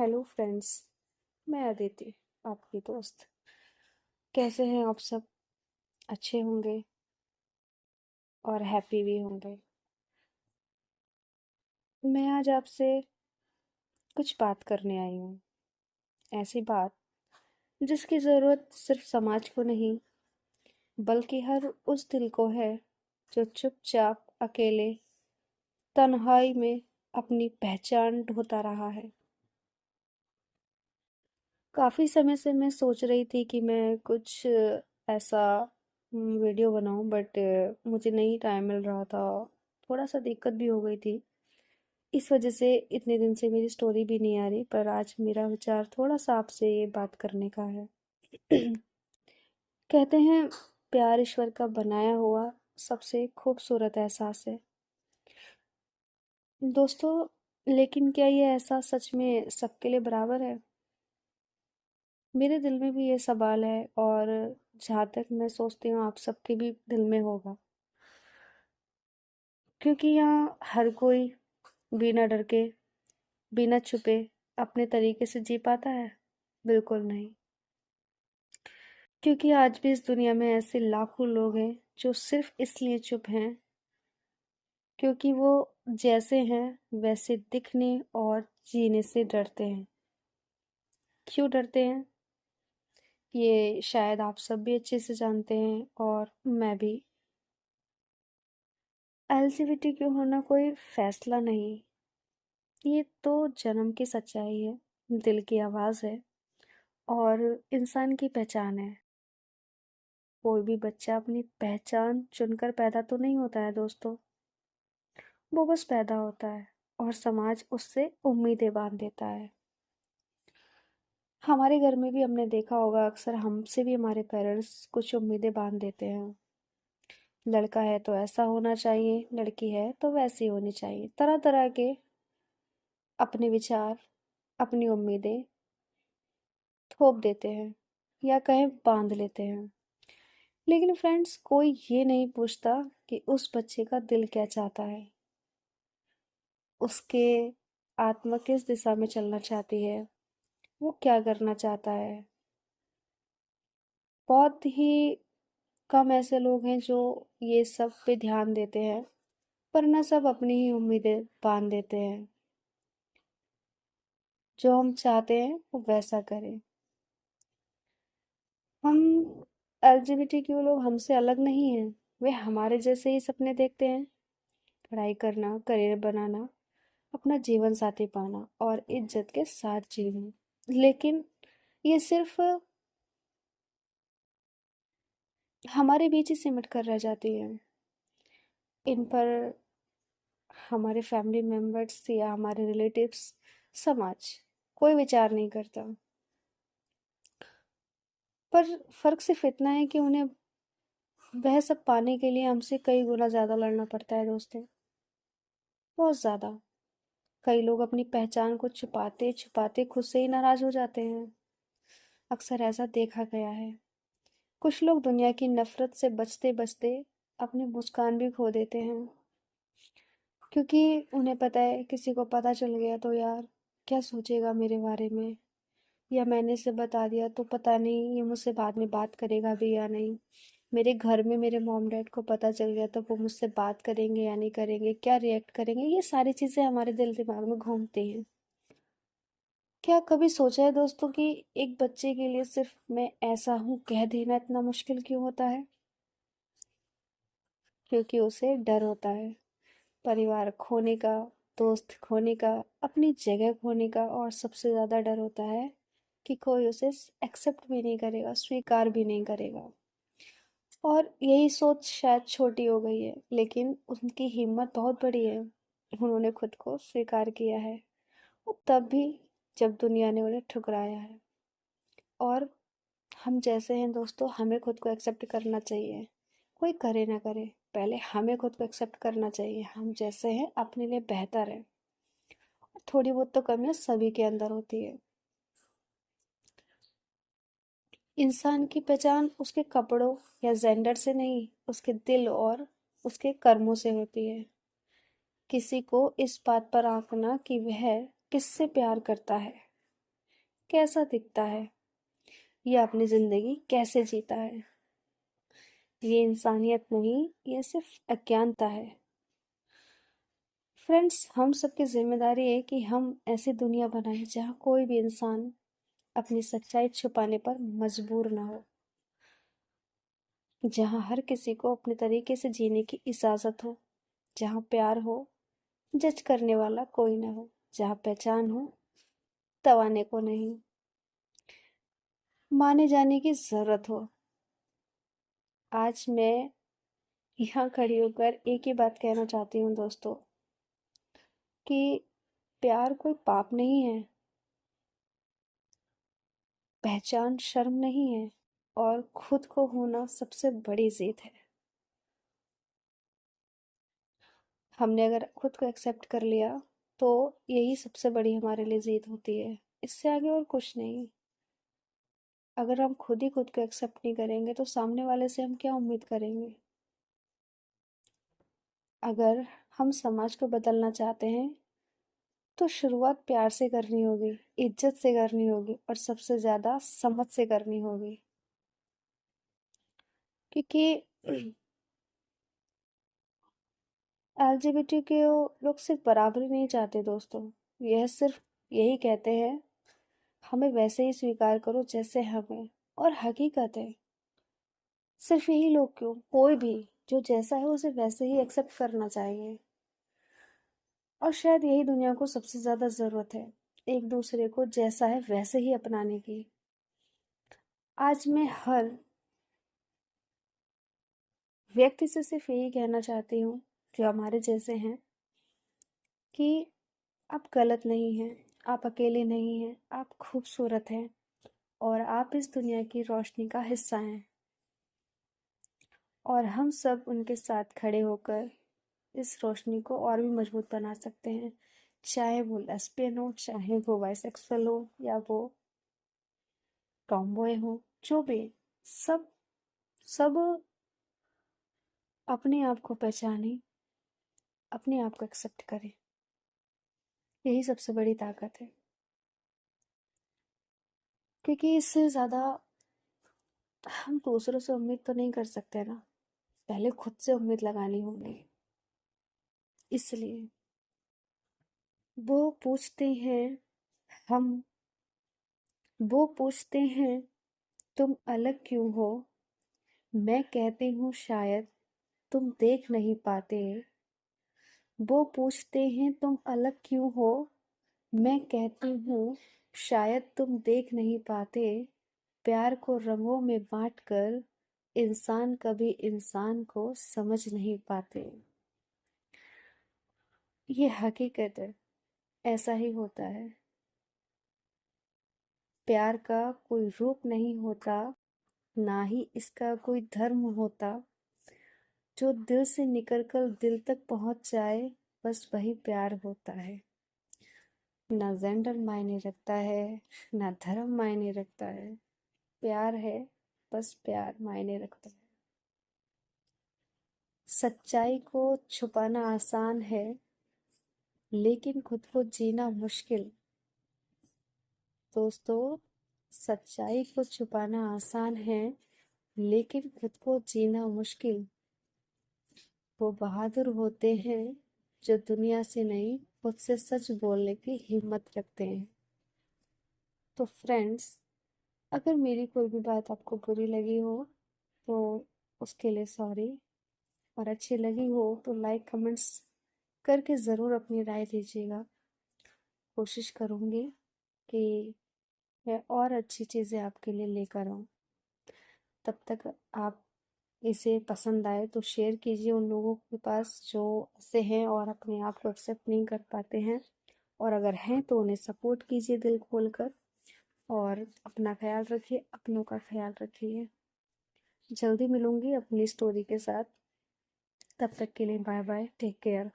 Hello friends. मैं अदिति, आपकी दोस्त। कैसे हैं आप सब? अच्छे होंगे और हैप्पी भी होंगे। मैं आज आपसे कुछ बात करने आई हूँ। ऐसी बात जिसकी ज़रूरत सिर्फ समाज को नहीं, बल्कि हर उस दिल को है जो चुपचाप अकेले तन्हाई में अपनी पहचान ढूंढता रहा है। काफ़ी समय से मैं सोच रही थी कि मैं कुछ ऐसा वीडियो बनाऊं, बट मुझे नहीं टाइम मिल रहा था। थोड़ा सा दिक्कत भी हो गई थी। इस वजह से इतने दिन से मेरी स्टोरी भी नहीं आ रही, पर आज मेरा विचार थोड़ा सा आपसे ये बात करने का है। कहते हैं प्यार ईश्वर का बनाया हुआ सबसे खूबसूरत एहसास है दोस्तों। लेकिन क्या ये एहसास सच में सबके लिए बराबर है? मेरे दिल में भी ये सवाल है, और जहाँ तक मैं सोचती हूँ आप सबके भी दिल में होगा। क्योंकि यहाँ हर कोई बिना डर के, बिना छुपे अपने तरीके से जी पाता है? बिल्कुल नहीं। क्योंकि आज भी इस दुनिया में ऐसे लाखों लोग हैं जो सिर्फ इसलिए चुप हैं क्योंकि वो जैसे हैं वैसे दिखने और जीने से डरते हैं। क्यों डरते हैं, ये शायद आप सब भी अच्छे से जानते हैं, और मैं भी। एलजीबीटी होना कोई फैसला नहीं, ये तो जन्म की सच्चाई है, दिल की आवाज़ है और इंसान की पहचान है। कोई भी बच्चा अपनी पहचान चुनकर पैदा तो नहीं होता है दोस्तों, वो बस पैदा होता है और समाज उससे उम्मीदें बांध देता है। हमारे घर में भी हमने देखा होगा, अक्सर हमसे भी हमारे पेरेंट्स कुछ उम्मीदें बांध देते हैं। लड़का है तो ऐसा होना चाहिए, लड़की है तो वैसी होनी चाहिए। तरह तरह के अपने विचार, अपनी उम्मीदें थोप देते हैं, या कहें बांध लेते हैं। लेकिन फ्रेंड्स, कोई ये नहीं पूछता कि उस बच्चे का दिल क्या चाहता है, उसके आत्मा किस दिशा में चलना चाहती है, वो क्या करना चाहता है। बहुत ही कम ऐसे लोग हैं जो ये सब पे ध्यान देते हैं, वरना सब अपनी ही उम्मीदें बांध देते हैं। जो हम चाहते हैं वो वैसा करें। हम एलजीबीटीक्यू लोग हमसे अलग नहीं हैं, वे हमारे जैसे ही सपने देखते हैं। पढ़ाई करना, करियर बनाना, अपना जीवन साथी पाना और इज्जत के साथ जीना। लेकिन ये सिर्फ हमारे बीच ही सिमट कर रह जाती है। इन पर हमारे फैमिली मेंबर्स या हमारे रिलेटिव्स, समाज कोई विचार नहीं करता। पर फर्क सिर्फ इतना है कि उन्हें वह सब पाने के लिए हमसे कई गुना ज्यादा लड़ना पड़ता है दोस्तों, बहुत ज्यादा। कई लोग अपनी पहचान को छुपाते छुपाते खुद से ही नाराज हो जाते हैं। अक्सर ऐसा देखा गया है। कुछ लोग दुनिया की नफरत से बचते बचते अपनी मुस्कान भी खो देते हैं, क्योंकि उन्हें पता है किसी को पता चल गया तो यार क्या सोचेगा मेरे बारे में, या मैंने इसे बता दिया तो पता नहीं ये मुझसे बाद में बात करेगा भी या नहीं। मेरे घर में मेरे मॉम डैड को पता चल गया तो वो मुझसे बात करेंगे या नहीं करेंगे, क्या रिएक्ट करेंगे। ये सारी चीज़ें हमारे दिल दिमाग में घूमती हैं। क्या कभी सोचा है दोस्तों कि एक बच्चे के लिए सिर्फ मैं ऐसा हूँ कह देना इतना मुश्किल क्यों होता है? क्योंकि उसे डर होता है परिवार खोने का, दोस्त खोने का, अपनी जगह खोने का, और सबसे ज़्यादा डर होता है कि कोई उसे एक्सेप्ट भी नहीं करेगा, स्वीकार भी नहीं करेगा। और यही सोच शायद छोटी हो गई है, लेकिन उनकी हिम्मत बहुत बड़ी है। उन्होंने खुद को स्वीकार किया है, और तब भी जब दुनिया ने उन्हें ठुकराया है। और हम जैसे हैं दोस्तों, हमें खुद को एक्सेप्ट करना चाहिए। कोई करे ना करे, पहले हमें खुद को एक्सेप्ट करना चाहिए। हम जैसे हैं अपने लिए बेहतर है। थोड़ी बहुत तो कमियां सभी के अंदर होती है। इंसान की पहचान उसके कपड़ों या जेंडर से नहीं, उसके दिल और उसके कर्मों से होती है। किसी को इस बात पर आंकना कि वह किससे प्यार करता है, कैसा दिखता है या अपनी ज़िंदगी कैसे जीता है। ये इंसानियत नहीं, ये सिर्फ अज्ञानता है। फ्रेंड्स, हम सबकी जिम्मेदारी है कि हम ऐसी दुनिया बनाएं जहाँ कोई भी इंसान अपनी सच्चाई छुपाने पर मजबूर ना हो, जहाँ हर किसी को अपने तरीके से जीने की इजाज़त हो, जहाँ प्यार हो, जज करने वाला कोई ना हो, जहाँ पहचान हो, दबाने को नहीं, माने जाने की ज़रूरत हो। आज मैं यहाँ खड़ी होकर एक ही बात कहना चाहती हूँ दोस्तों, कि प्यार कोई पाप नहीं है, पहचान शर्म नहीं है, और खुद को होना सबसे बड़ी जीत है। हमने अगर खुद को एक्सेप्ट कर लिया तो यही सबसे बड़ी हमारे लिए जीत होती है, इससे आगे और कुछ नहीं। अगर हम खुद ही खुद को एक्सेप्ट नहीं करेंगे तो सामने वाले से हम क्या उम्मीद करेंगे। अगर हम समाज को बदलना चाहते हैं तो शुरुआत प्यार से करनी होगी, इज्जत से करनी होगी, और सबसे ज़्यादा समझ से करनी होगी। क्योंकि एलजीबीटी के लोग सिर्फ बराबरी नहीं चाहते दोस्तों, यह सिर्फ यही कहते हैं हमें वैसे ही स्वीकार करो जैसे हम हैं। और हकीकत है, सिर्फ यही लोग क्यों, कोई भी जो जैसा है उसे वैसे ही एक्सेप्ट करना चाहिए। और शायद यही दुनिया को सबसे ज़्यादा ज़रूरत है, एक दूसरे को जैसा है वैसे ही अपनाने की। आज मैं हर व्यक्ति से सिर्फ यही कहना चाहती हूँ जो हमारे जैसे हैं, कि आप गलत नहीं हैं, आप अकेले नहीं हैं, आप खूबसूरत हैं, और आप इस दुनिया की रोशनी का हिस्सा हैं। और हम सब उनके साथ खड़े होकर इस रोशनी को और भी मजबूत बना सकते हैं। चाहे वो लेस्बियन हो, चाहे वो बाइसेक्सुअल हो, या वो टॉमबॉय हो, जो भी, सब सब अपने आप को पहचाने, अपने आप को एक्सेप्ट करें। यही सबसे बड़ी ताकत है, क्योंकि इससे ज़्यादा हम दूसरों से उम्मीद तो नहीं कर सकते ना, पहले खुद से उम्मीद लगानी होगी। इसलिए वो पूछते हैं हम वो पूछते हैं तुम अलग क्यों हो, मैं कहती हूँ शायद तुम देख नहीं पाते। वो पूछते हैं तुम अलग क्यों हो, मैं कहती हूँ शायद तुम देख नहीं पाते। प्यार को रंगों में बांटकर इंसान कभी इंसान को समझ नहीं पाते। ये हकीकत है, ऐसा ही होता है। प्यार का कोई रूप नहीं होता, ना ही इसका कोई धर्म होता। जो दिल से निकलकर दिल तक पहुंच जाए, बस वही प्यार होता है। ना जेंडर मायने रखता है, ना धर्म मायने रखता है। प्यार है, बस प्यार मायने रखता है। सच्चाई को छुपाना आसान है, लेकिन खुद को जीना मुश्किल। दोस्तों, सच्चाई को छुपाना आसान है, लेकिन खुद को जीना मुश्किल। वो बहादुर होते हैं जो दुनिया से नहीं, खुद से सच बोलने की हिम्मत रखते हैं। तो फ्रेंड्स, अगर मेरी कोई भी बात आपको बुरी लगी हो तो उसके लिए सॉरी, और अच्छी लगी हो तो लाइक कमेंट्स करके ज़रूर अपनी राय दीजिएगा। कोशिश करूँगी कि मैं और अच्छी चीज़ें आपके लिए लेकर आऊँ। तब तक आप इसे पसंद आए तो शेयर कीजिए उन लोगों के पास जो ऐसे हैं और अपने आप को एक्सेप्ट नहीं कर पाते हैं, और अगर हैं तो उन्हें सपोर्ट कीजिए दिल खोलकर। और अपना ख्याल रखिए, अपनों का ख्याल रखिए। जल्दी मिलूंगी अपनी स्टोरी के साथ, तब तक के लिए बाय बाय, टेक केयर।